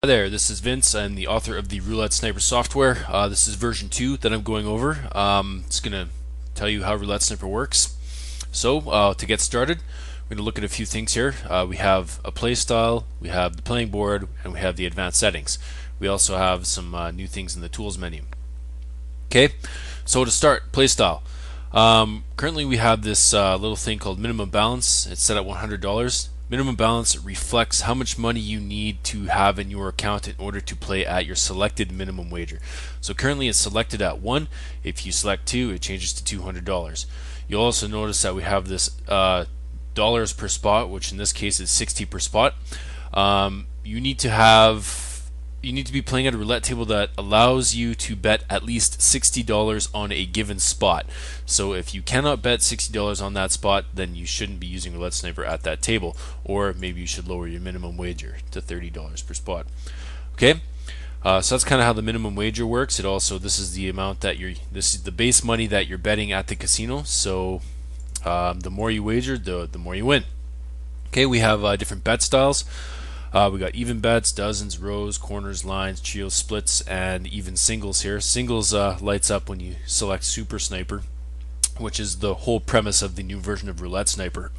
Hi there, this is Vince. I'm the author of the Roulette Sniper Software. This is version 2 that I'm going over. It's going to tell you how Roulette Sniper works. So, to get started, we're going to look at a few things here. We have a play style, we have the playing board, and we have the advanced settings. We also have some new things in the tools menu. Okay, so to start, play style. Currently we have this little thing called minimum balance. It's set at $100. Minimum balance reflects how much money you need to have in your account in order to play at your selected minimum wager. So currently it's selected at 1. If you select 2, it changes to $200. You'll also notice that we have this dollars per spot, which in this case is 60 per spot. You need to be playing at a roulette table that allows you to bet at least $60 on a given spot. So if you cannot bet $60 on that spot, then you shouldn't be using Roulette Sniper at that table, or maybe you should lower your minimum wager to $30 per spot. Okay, so that's kind of how the minimum wager works. This is the amount that this is the base money that you're betting at the casino. So the more you wager, the more you win. Okay, we have different bet styles. We got even bets, dozens, rows, corners, lines, trios, splits, and even singles here. Singles lights up when you select Super Sniper, which is the whole premise of the new version of Roulette Sniper.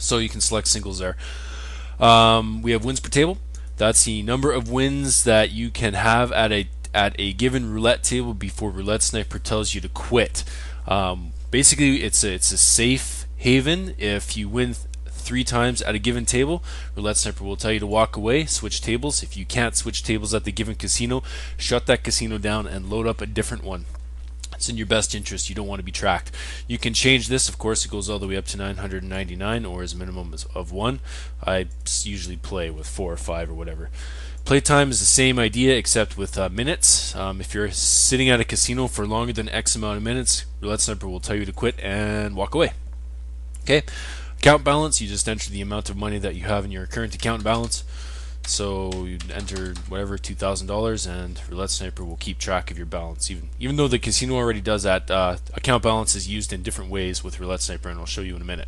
So you can select singles there. We have wins per table. That's the number of wins that you can have at a given roulette table before Roulette Sniper tells you to quit. Basically, it's a safe haven. If you win 3 times at a given table, Roulette Sniper will tell you to walk away, switch tables. If you can't switch tables at the given casino, shut that casino down and load up a different one. It's in your best interest. You don't want to be tracked. You can change this. Of course, it goes all the way up to 999 or as minimum of 1. I usually play with 4 or 5 or whatever. Playtime is the same idea except with minutes. If you're sitting at a casino for longer than X amount of minutes, Roulette Sniper will tell you to quit and walk away. Okay. Account balance, you just enter the amount of money that you have in your current account balance. So you enter whatever, $2,000, and Roulette Sniper will keep track of your balance. Even though the casino already does that, account balance is used in different ways with Roulette Sniper, and I'll show you in a minute.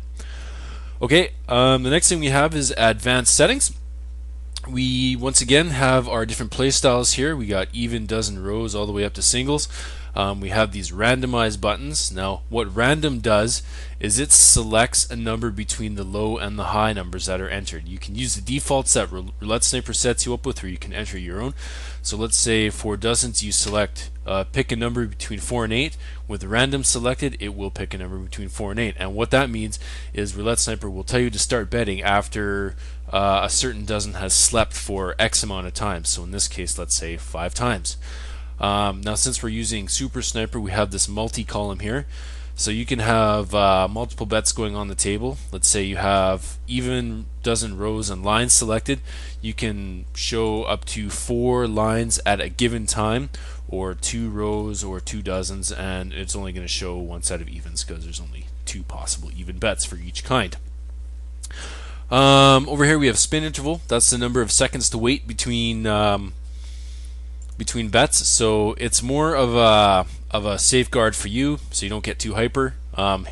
Okay, the next thing we have is advanced settings. We once again have our different play styles here. We got even, dozen, rows, all the way up to singles. We have these randomized buttons. Now, what random does is it selects a number between the low and the high numbers that are entered. You can use the defaults that Roulette Sniper sets you up with, or you can enter your own. So let's say for dozens you select pick a number between 4 and 8. With random selected, it will pick a number between 4 and 8. And what that means is Roulette Sniper will tell you to start betting after a certain dozen has slept for X amount of times. So in this case, let's say 5 times. Now, since we're using Super Sniper, we have this multi-column here. So you can have multiple bets going on the table. Let's say you have even, dozen, rows, and lines selected. You can show up to 4 lines at a given time, or 2 rows, or 2 dozens, and it's only going to show 1 set of evens because there's only 2 possible even bets for each kind. Over here we have spin interval. That's the number of seconds to wait between bets. So it's more of a safeguard for you, so you don't get too hyper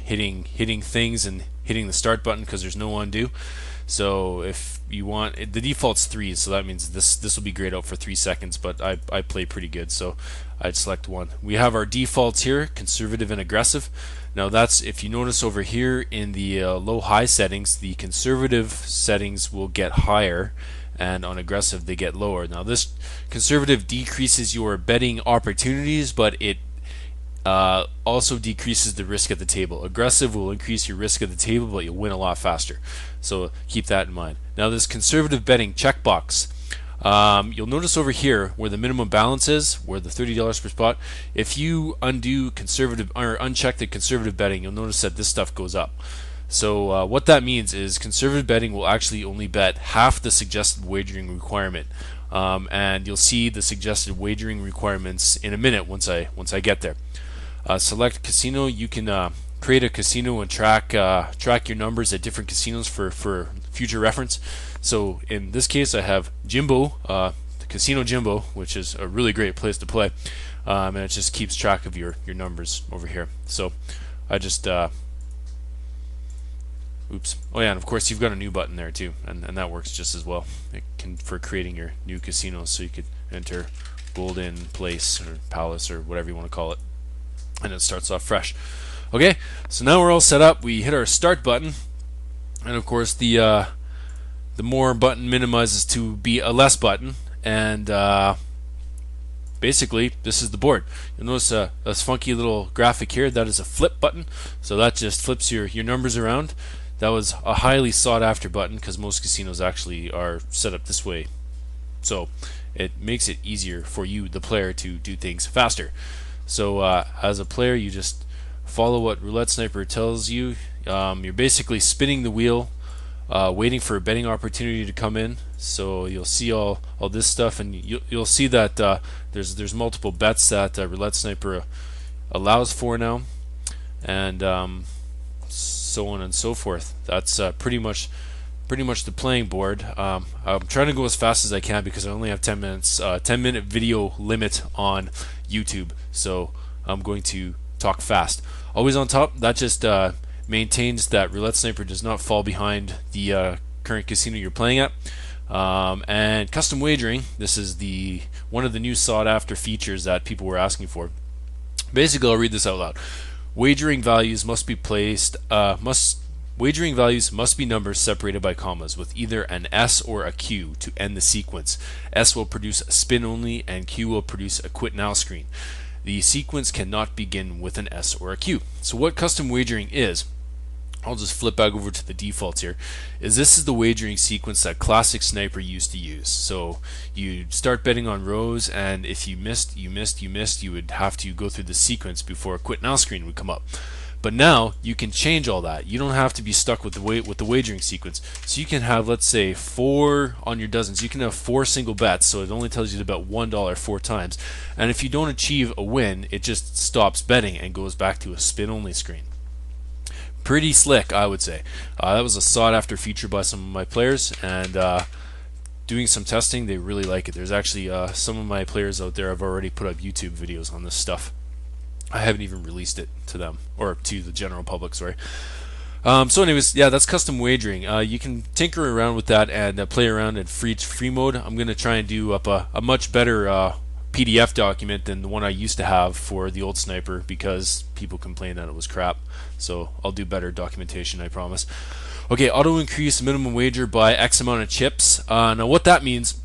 hitting things and hitting the start button because there's no undo. So if you want, the default's 3, so that means this will be grayed out for 3 seconds, but I play pretty good, so I'd select 1. We have our defaults here, conservative and aggressive. Now that's, if you notice over here in the low-high settings, the conservative settings will get higher, and on aggressive they get lower. Now this conservative decreases your betting opportunities, but it also decreases the risk at the table. Aggressive will increase your risk at the table, but you'll win a lot faster. So keep that in mind. Now this conservative betting checkbox, you'll notice over here where the minimum balance is, where the $30 per spot, if you undo conservative or uncheck the conservative betting, you'll notice that this stuff goes up. So what that means is conservative betting will actually only bet half the suggested wagering requirement, and you'll see the suggested wagering requirements in a minute once I get there. Select casino. You can create a casino and track your numbers at different casinos for future reference. So in this case, I have Jimbo, Casino Jimbo, which is a really great place to play, and it just keeps track of your numbers over here. So I just Oops. Oh yeah, and of course you've got a new button there too, and that works just as well. It can for creating your new casinos, so you could enter Golden Place or Palace or whatever you want to call it, and it starts off fresh. Okay, so now we're all set up. We hit our start button, and of course the more button minimizes to be a less button, and basically this is the board. You'll notice this funky little graphic here. That is a flip button, so that just flips your numbers around. That was a highly sought after button because most casinos actually are set up this way, so it makes it easier for you, the player, to do things faster. So as a player, you just follow what Roulette Sniper tells you. You're basically spinning the wheel, waiting for a betting opportunity to come in. So you'll see all this stuff, and you'll see that there's multiple bets that Roulette Sniper allows for now, and so on and so forth. That's pretty much the playing board. I'm trying to go as fast as I can because I only have 10 minutes, 10-minute video limit on YouTube, so I'm going to talk fast. Always on top. That just maintains that Roulette Sniper does not fall behind the current casino you're playing at. And custom wagering. This is one of the new sought-after features that people were asking for. Basically, I'll read this out loud. Wagering values must be Wagering values must be numbers separated by commas with either an S or a Q to end the sequence. S will produce a spin only, and Q will produce a quit now screen. The sequence cannot begin with an S or a Q. So what custom wagering is, I'll just flip back over to the defaults here, this is the wagering sequence that classic Sniper used to use. So you start betting on rows, and if you missed, you would have to go through the sequence before a quit now screen would come up. But now you can change all that. You don't have to be stuck with the wagering sequence. So you can have, let's say, 4 on your dozens. You can have 4 single bets, so it only tells you to bet $1 4 times. And if you don't achieve a win, it just stops betting and goes back to a spin only screen. Pretty slick, I would say. That was a sought-after feature by some of my players, and doing some testing, they really like it. There's actually some of my players out there have already put up YouTube videos on this stuff. I haven't even released it to them, or to the general public, sorry. So anyways, yeah, that's custom wagering. You can tinker around with that and play around in free mode. I'm going to try and do up a much better PDF document than the one I used to have for the old Sniper because people complained that it was crap. So I'll do better documentation, I promise. Okay, auto increase minimum wager by X amount of chips. Now what that means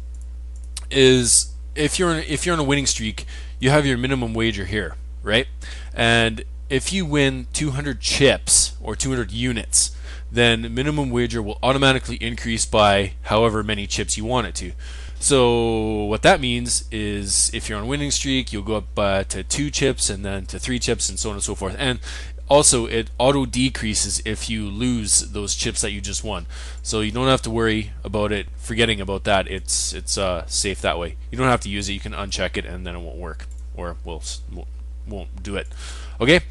is if you're on a winning streak, you have your minimum wager here, right? And if you win 200 chips or 200 units, then minimum wager will automatically increase by however many chips you want it to. So what that means is if you're on a winning streak, you'll go up to 2 chips and then to 3 chips and so on and so forth. And also it auto decreases if you lose those chips that you just won. So you don't have to worry about it, forgetting about that. It's safe that way. You don't have to use it. You can uncheck it and then it won't work, or won't do it. Okay,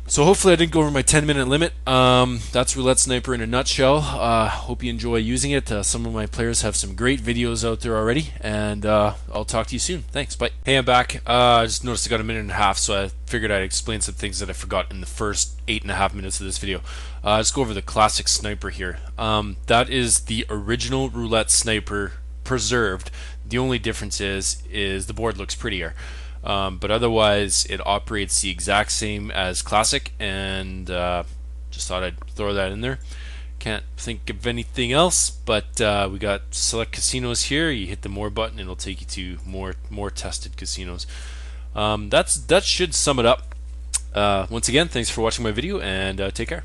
so hopefully I didn't go over my 10-minute limit. That's Roulette Sniper in a nutshell. Hope you enjoy using it. Some of my players have some great videos out there already, and I'll talk to you soon. Thanks, bye. Hey, I'm back. I just noticed I got a minute and a half, so I figured I'd explain some things that I forgot in the first 8.5 minutes of this video. Let's go over the classic Sniper here. That is the original Roulette Sniper preserved. The only difference is the board looks prettier. But otherwise it operates the exact same as classic, and just thought I'd throw that in there. Can't think of anything else, but we got select casinos here. You hit the more button, it'll take you to more tested casinos. That should sum it up. Once again, thanks for watching my video, and take care.